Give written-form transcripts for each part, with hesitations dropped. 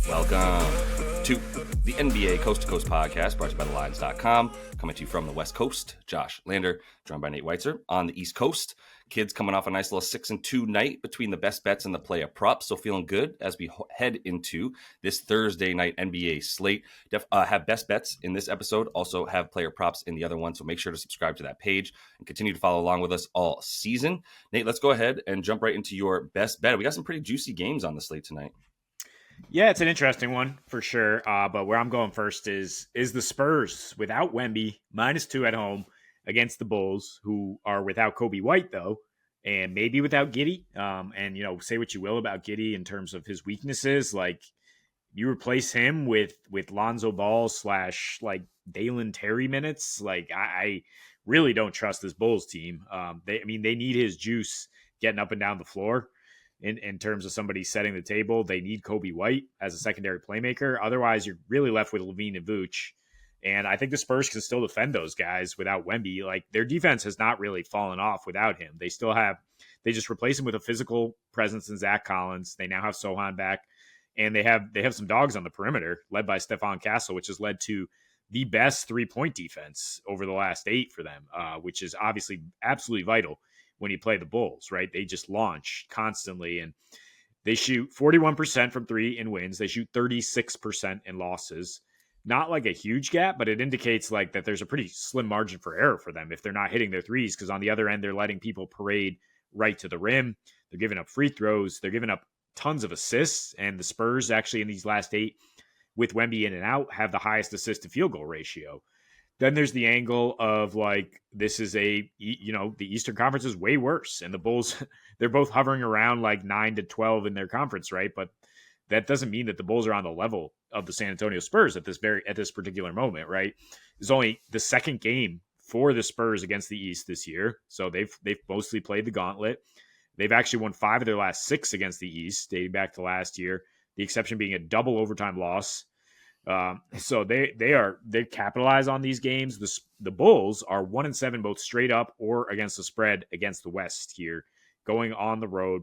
Welcome to the NBA Coast to Coast podcast brought to you by thelines.com. Coming to you from the West Coast, Josh Lander, joined by Nate Weitzer. On the East Coast, kids coming off a nice little 6-2 night between the best bets and the play of props. So feeling good as we head into this Thursday night NBA slate. Have best bets in this episode, also have player props in the other one. So make sure to subscribe to that page and continue to follow along with us all season. Nate, let's go ahead and jump right into your best bet. We got some pretty juicy games on the slate tonight. Yeah, it's an interesting one for sure. But where I'm going first is the Spurs without Wemby, -2 at home against the Bulls, who are without Kobe White, though, and maybe without Giddey. And say what you will about Giddey in terms of his weaknesses. Like, you replace him with Lonzo Ball / like Dalen Terry minutes. Like, I really don't trust this Bulls team. They need his juice getting up and down the floor. In terms of somebody setting the table, they need Kobe White as a secondary playmaker. Otherwise, you're really left with Levine and Vooch. And I think the Spurs can still defend those guys without Wemby. Like, their defense has not really fallen off without him. They just replace him with a physical presence in Zach Collins. They now have Sohan back, and they have some dogs on the perimeter led by Stephon Castle, which has led to the best 3-point defense over the last 8 for them, which is obviously absolutely vital when you play the Bulls, right? They just launch constantly, and they shoot 41% from 3 in wins. They shoot 36% in losses. Not like a huge gap, but it indicates like that there's a pretty slim margin for error for them if they're not hitting their threes, because on the other end, they're letting people parade right to the rim. They're giving up free throws. They're giving up tons of assists, and the Spurs actually in these last 8 with Wemby in and out have the highest assist to field goal ratio. Then there's the angle of like, this is the Eastern Conference is way worse. And the Bulls, they're both hovering around like 9-12 in their conference, right? But that doesn't mean that the Bulls are on the level of the San Antonio Spurs at this particular moment, right? It's only the second game for the Spurs against the East this year. So they've mostly played the gauntlet. They've actually won 5 of their last 6 against the East, dating back to last year. The exception being a double overtime loss. So they capitalize on these games. The Bulls are 1-7 both straight up or against the spread against the West here, going on the road.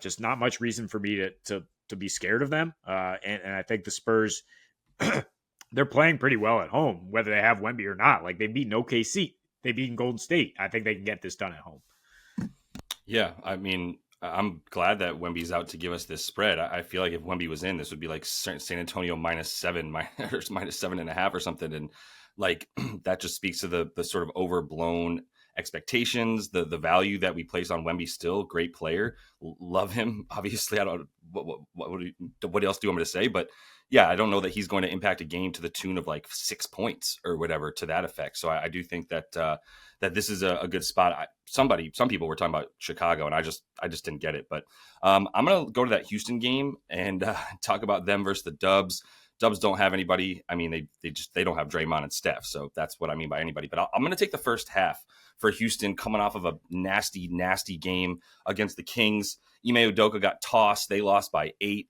Just not much reason for me to be scared of them. And I think the Spurs, they're playing pretty well at home, whether they have Wemby or not. Like, they've beaten OKC, they've beaten Golden State. I think they can get this done at home. Yeah, I mean, I'm glad that Wemby's out to give us this spread. I feel like if Wemby was in, this would be like San Antonio -7 or -7.5 or something. And like, that just speaks to the sort of overblown expectations, the value that we place on Wemby. Still great player. Love him. Obviously, I don't, what else do you want me to say? But yeah, I don't know that he's going to impact a game to the tune of like 6 points or whatever to that effect. So I do think that, that this is a good spot. Some people were talking about Chicago, and I just didn't get it. But I'm going to go to that Houston game and talk about them versus the Dubs. Dubs don't have anybody. I mean, they don't have Draymond and Steph. So that's what I mean by anybody. But I'm going to take the first half for Houston, coming off of a nasty, nasty game against the Kings. Ime Udoka got tossed. They lost by 8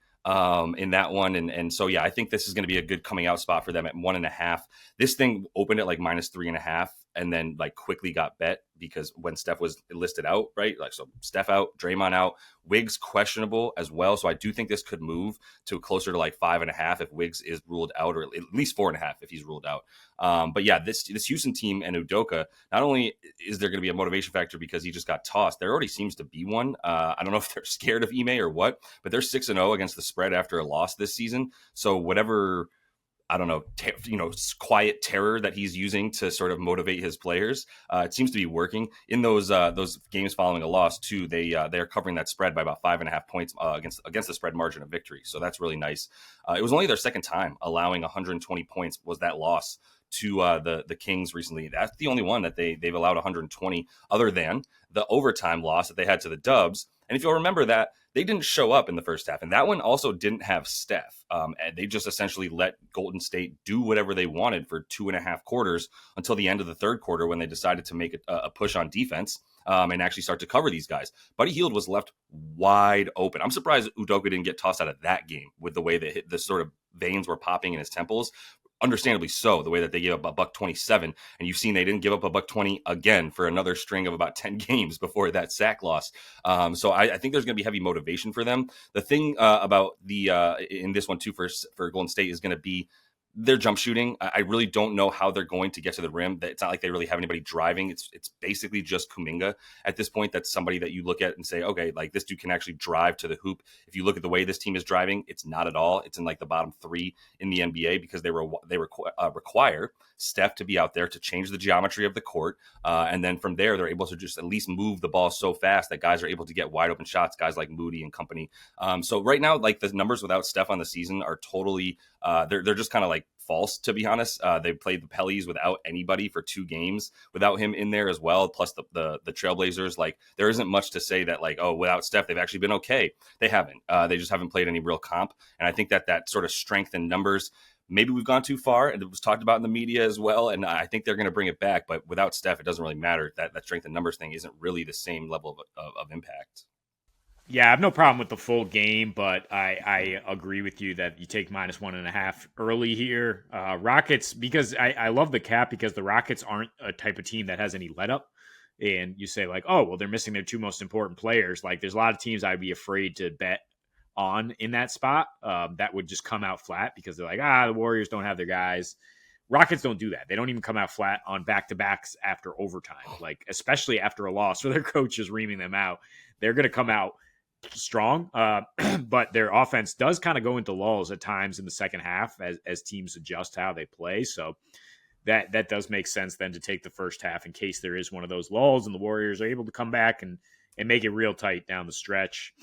in that one. And so, yeah, I think this is going to be a good coming out spot for them at 1.5. This thing opened at like -3.5 and then like quickly got bet because when Steph was listed out, right? Like, so Steph out, Draymond out, Wiggs questionable as well. So I do think this could move to closer to like 5.5 if Wiggs is ruled out, or at least 4.5 if he's ruled out. But yeah, this Houston team and Udoka, not only is there going to be a motivation factor because he just got tossed, there already seems to be one. I don't know if they're scared of Ime or what, but they're 6-0 against the spread after a loss this season. So whatever, I don't know, quiet terror that he's using to sort of motivate his players, it seems to be working. In those games following a loss too, they're covering that spread by about 5.5 points against the spread margin of victory. So that's really nice. It was only their second time allowing 120 points was that loss to the Kings recently. That's the only one that they've allowed 120, other than the overtime loss that they had to the Dubs. And if you'll remember that, they didn't show up in the first half. And that one also didn't have Steph. And they just essentially let Golden State do whatever they wanted for 2.5 quarters until the end of the third quarter when they decided to make a push on defense and actually start to cover these guys. Buddy Hield was left wide open. I'm surprised Udoka didn't get tossed out of that game with the way that the sort of veins were popping in his temples. understandably so, the way that they gave up a buck 27, and you've seen they didn't give up a buck 20 again for another string of about 10 games before that sack loss. So I think there's going to be heavy motivation for them. The thing about the in this one too for Golden State is going to be their jump shooting. I really don't know how they're going to get to the rim. It's not like they really have anybody driving. It's basically just Kuminga at this point. That's somebody that you look at and say, okay, like this dude can actually drive to the hoop. If you look at the way this team is driving, it's not at all. It's in like the bottom 3 in the NBA because they require Steph to be out there to change the geometry of the court, and then from there they're able to just at least move the ball so fast that guys are able to get wide open shots. Guys like Moody and company. So right now, like the numbers without Steph on the season are totally they're just kind of like false, to be honest. They played the Pellies without anybody for 2 games without him in there as well. Plus the Trailblazers, like there isn't much to say that like, oh, without Steph, they've actually been okay. They haven't. They just haven't played any real comp. And I think that sort of strength in numbers, maybe we've gone too far, and it was talked about in the media as well. And I think they're going to bring it back. But without Steph, it doesn't really matter. That strength in numbers thing isn't really the same level of impact. Yeah, I have no problem with the full game, but I agree with you that you take -1.5 early here. Rockets, because I love the cap because the Rockets aren't a type of team that has any let up. And you say, like, oh, well, they're missing their 2 most important players. Like, there's a lot of teams I'd be afraid to bet on in that spot that would just come out flat because they're like, the Warriors don't have their guys. Rockets don't do that. They don't even come out flat on back-to-backs after overtime, like especially after a loss where their coach is reaming them out. They're going to come out strong, but their offense does kind of go into lulls at times in the second half as teams adjust how they play. So that does make sense then to take the first half in case there is one of those lulls and the Warriors are able to come back and make it real tight down the stretch.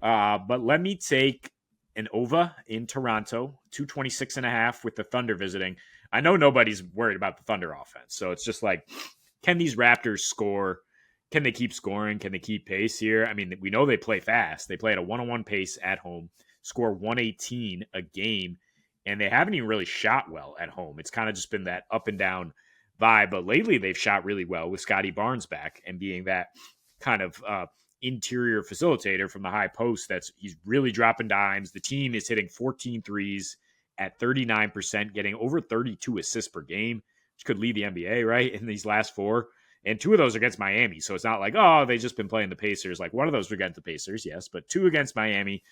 But let me take an over in Toronto, 226.5 with the Thunder visiting. I know nobody's worried about the Thunder offense. So it's just like, can these Raptors score? Can they keep scoring? Can they keep pace here? I mean, we know they play fast. They play at a 101 pace at home, score 118 a game, and they haven't even really shot well at home. It's kind of just been that up and down vibe. But lately, they've shot really well with Scotty Barnes back and being that kind of interior facilitator from the high post. He's really dropping dimes. The team is hitting 14 threes at 39%, getting over 32 assists per game, which could lead the NBA, right, in these last 4. And 2 of those against Miami. So it's not like, oh, they've just been playing the Pacers. Like one of those were against the Pacers, yes, but 2 against Miami.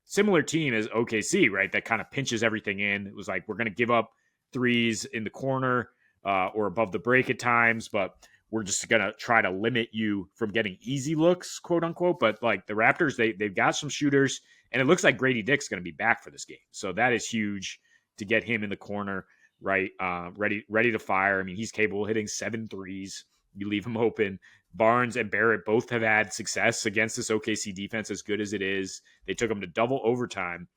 Similar team as OKC, right? That kind of pinches everything in. It was like, we're going to give up threes in the corner or above the break at times, but we're just going to try to limit you from getting easy looks, quote unquote. But like the Raptors, they've got some shooters, and it looks like Grady Dick's going to be back for this game. So that is huge to get him in the corner, right? Ready to fire. I mean, he's capable of hitting 7 threes. You leave him open. Barnes and Barrett both have had success against this OKC defense, as good as it is. They took them to double overtime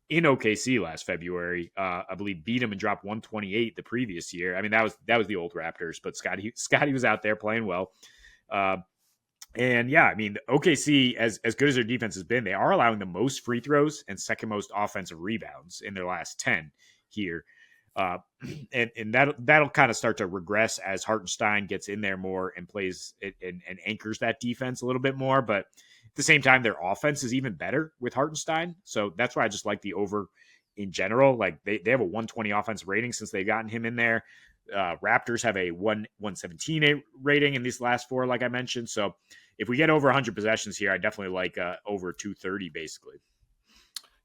in OKC last February. I believe beat them and dropped 128 the previous year. I mean, that was the old Raptors, but Scotty was out there playing well. And yeah, I mean, OKC, as good as their defense has been, they are allowing the most free throws and second most offensive rebounds in their last 10 here. And that'll kind of start to regress as Hartenstein gets in there more and plays and anchors that defense a little bit more. But at the same time, their offense is even better with Hartenstein. So that's why I just like the over in general. Like they have a 120 offensive rating since they've gotten him in there. Raptors have a 117 rating in these last 4, like I mentioned. So if we get over 100 possessions here, I definitely like over 230 basically.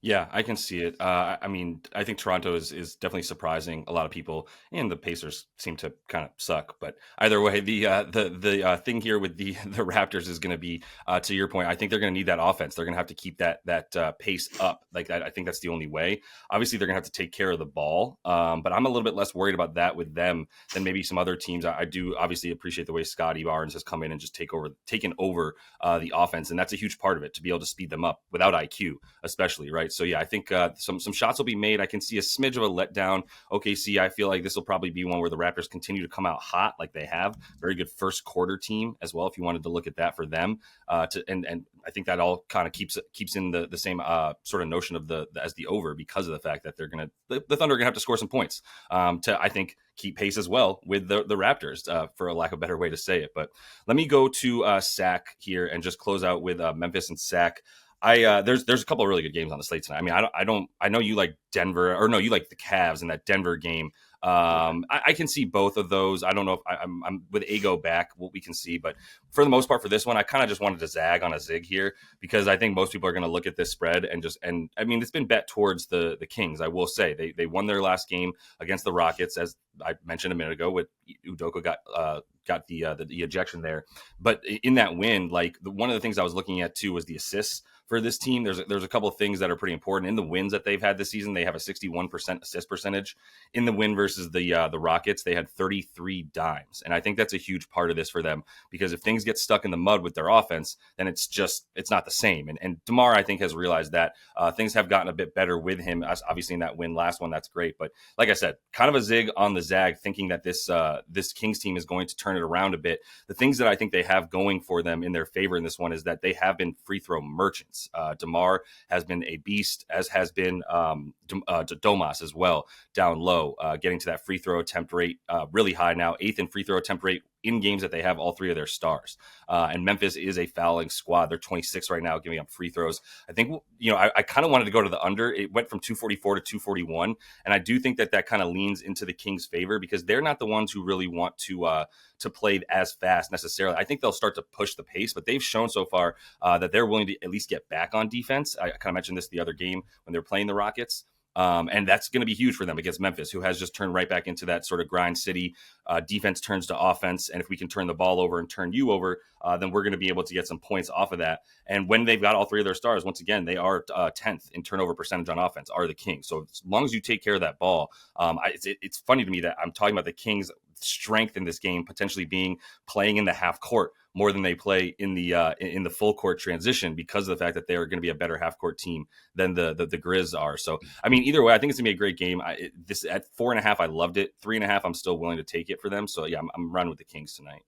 Yeah, I can see it. I mean, I think Toronto is definitely surprising a lot of people, and the Pacers seem to kind of suck. But either way, the thing here with the Raptors is going to be, to your point, I think they're going to need that offense. They're going to have to keep that pace up. Like I think that's the only way. Obviously, they're going to have to take care of the ball, but I'm a little bit less worried about that with them than maybe some other teams. I do obviously appreciate the way Scotty Barnes has come in and just taken over the offense, and that's a huge part of it, to be able to speed them up without IQ, especially, right? So yeah, I think some shots will be made. I can see a smidge of a letdown. OKC, I feel like this will probably be one where the Raptors continue to come out hot like they have. Very good first quarter team as well, if you wanted to look at that for them. And I think that all kind of keeps in the same sort of notion of as the over, because of the fact that the Thunder are gonna have to score some points to, I think, keep pace as well with the Raptors, for a lack of a better way to say it. But let me go to Sac here and just close out with Memphis and Sac. There's a couple of really good games on the slate tonight. I mean, I know you like Denver, or no, you like the Cavs in that Denver game. Yeah. I can see both of those. I don't know if I'm with Ago back, what we can see, but for the most part for this one, I kind of just wanted to zag on a zig here because I think most people are going to look at this spread and I mean, it's been bet towards the Kings. I will say they won their last game against the Rockets, as I mentioned a minute ago. With Udoka got the ejection there, but in that win, like one of the things I was looking at too was the assists for this team. There's a couple of things that are pretty important in the wins that they've had this season. They have a 61% assist percentage. In the win versus the Rockets, they had 33 dimes, and I think that's a huge part of this for them because if things get stuck in the mud with their offense, then it's not the same. And DeMar, I think, has realized that things have gotten a bit better with him. Obviously, in that win last one, that's great. But like I said, kind of a zig on the zag, thinking that this Kings team is going to turn it around a bit. The things that I think they have going for them in their favor in this one is that they have been free throw merchants. DeMar has been a beast, as has been Domas as well, down low, getting to that free throw attempt rate really high now, 8th in free throw attempt rate in games that they have all three of their stars. And Memphis is a fouling squad. They're 26 right now, giving up free throws. I think, I kind of wanted to go to the under. It went from 244 to 241. And I do think that kind of leans into the Kings' favor because they're not the ones who really want to play as fast necessarily. I think they'll start to push the pace, but they've shown so far that they're willing to at least get back on defense. I kind of mentioned this the other game when they're playing the Rockets. And that's going to be huge for them against Memphis, who has just turned right back into that sort of grind city. Defense turns to offense. And if we can turn the ball over and turn you over, then we're going to be able to get some points off of that. And when they've got all three of their stars, once again, they are 10th in turnover percentage on offense, are the Kings. So as long as you take care of that ball, it's funny to me that I'm talking about the Kings' strength in this game potentially being playing in the half court more than they play in the full court transition because of the fact that they are going to be a better half court team than the Grizz are. So, I mean, either way, I think it's gonna be a great game. This at 4.5, I loved it. 3.5, I'm still willing to take it for them. So yeah, I'm running with the Kings tonight.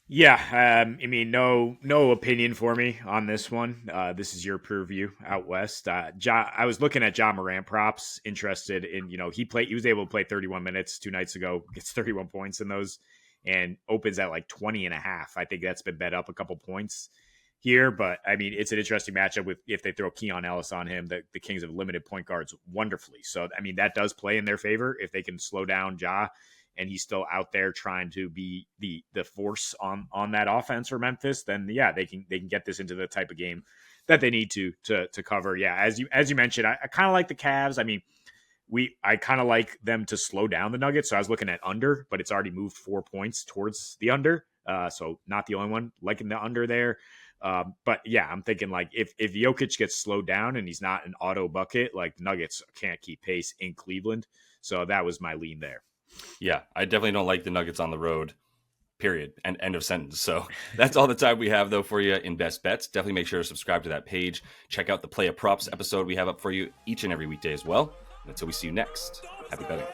Yeah, I mean, no opinion for me on this one. This is your purview out west. I was looking at Ja Morant props, interested in, he was able to play 31 minutes 2 nights ago, gets 31 points in those, and opens at like 20.5. I think that's been bet up a couple points here, but I mean, it's an interesting matchup with if they throw Keon Ellis on him. The Kings have limited point guards wonderfully, so I mean that does play in their favor if they can slow down Ja. And he's still out there trying to be the force on that offense for Memphis, then yeah, they can get this into the type of game that they need to cover. Yeah, as you mentioned, I kind of like the Cavs. I mean, I kind of like them to slow down the Nuggets. So I was looking at under, but it's already moved 4 points towards the under. So not the only one liking the under there. But yeah, I'm thinking like if Jokic gets slowed down and he's not an auto bucket, like the Nuggets can't keep pace in Cleveland. So that was my lean there. Yeah, I definitely don't like the Nuggets on the road, period, and end of sentence. So that's all the time we have, though, for you in Best Bets. Definitely make sure to subscribe to that page. Check out the Play of Props episode we have up for you each and every weekday as well. And until we see you next, happy betting.